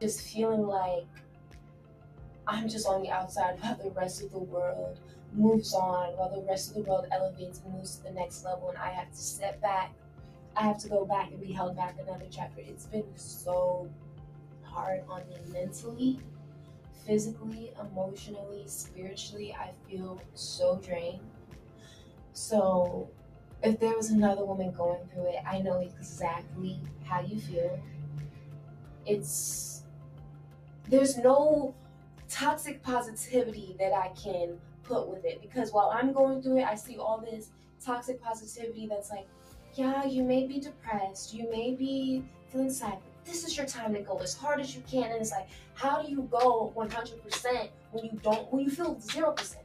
just feeling like I'm just on the outside while the rest of the world moves on, while the rest of the world elevates and moves to the next level, and I have to step back. I have to go back and be held back another chapter. It's been so hard on me mentally, physically, emotionally, spiritually. I feel so drained. So, if there was another woman going through it, I know exactly how you feel. It's There's no toxic positivity that I can put with it, because while I'm going through it, I see all this toxic positivity that's like, yeah, you may be depressed, you may be feeling sad, but this is your time to go as hard as you can. And it's like, how do you go 100% when you feel 0%?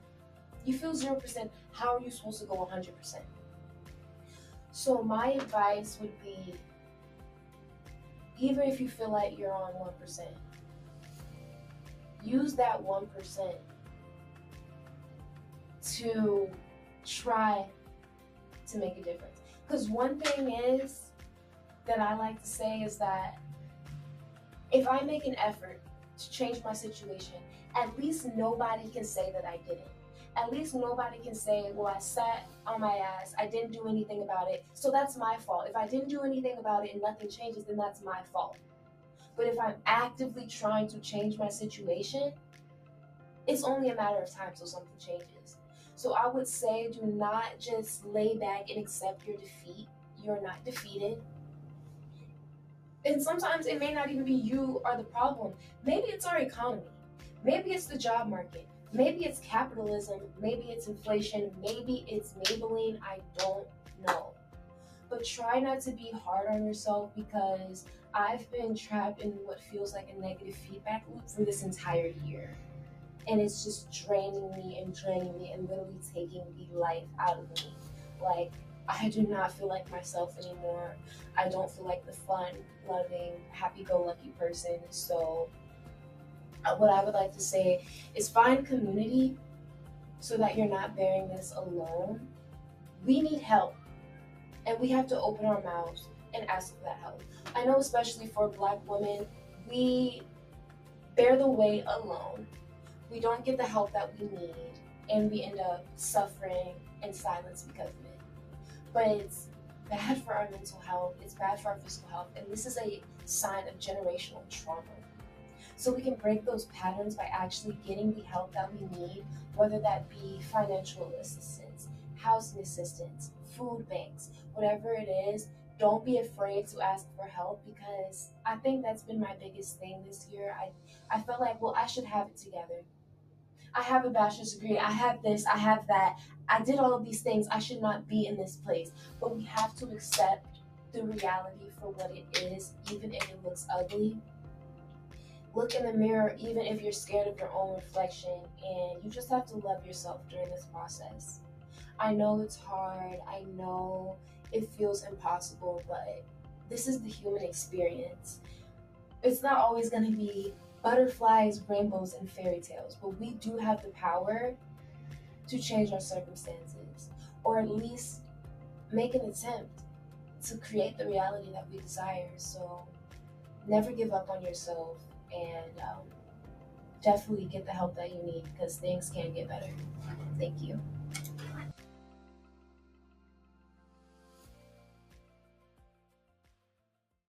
You feel 0%, how are you supposed to go 100%? So my advice would be, even if you feel like you're on 1%, use that 1% to try to make a difference. Because one thing is that I like to say is that if I make an effort to change my situation, at least nobody can say that I didn't. At least nobody can say, well, I sat on my ass, I didn't do anything about it, so that's my fault. If I didn't do anything about it and nothing changes, then that's my fault. But if I'm actively trying to change my situation, it's only a matter of time till something changes. So I would say, do not just lay back and accept your defeat. You're not defeated. And sometimes it may not even be you are the problem. Maybe it's our economy. Maybe it's the job market. Maybe it's capitalism. Maybe it's inflation. Maybe it's Maybelline. I don't know. But try not to be hard on yourself, because I've been trapped in what feels like a negative feedback loop for this entire year. And it's just draining me and literally taking the life out of me. Like, I do not feel like myself anymore. I don't feel like the fun, loving, happy-go-lucky person. So what I would like to say is, find community so that you're not bearing this alone. We need help, and we have to open our mouths and ask for that help. I know, especially for Black women, we bear the weight alone. We don't get the help that we need, and we end up suffering in silence because of it. But it's bad for our mental health, it's bad for our physical health, and this is a sign of generational trauma. So we can break those patterns by actually getting the help that we need, whether that be financial assistance, housing assistance, food banks, whatever it is. Don't be afraid to ask for help, because I think that's been my biggest thing this year. I felt like, well, I should have it together. I have a bachelor's degree, I have this, I have that, I did all of these things, I should not be in this place. But we have to accept the reality for what it is, even if it looks ugly. Look in the mirror, even if you're scared of your own reflection, and you just have to love yourself during this process. I know it's hard, I know it feels impossible, but this is the human experience. It's not always going to be butterflies, rainbows, and fairy tales, but we do have the power to change our circumstances, or at least make an attempt to create the reality that we desire. So never give up on yourself, and definitely get the help that you need, because things can get better. Thank you.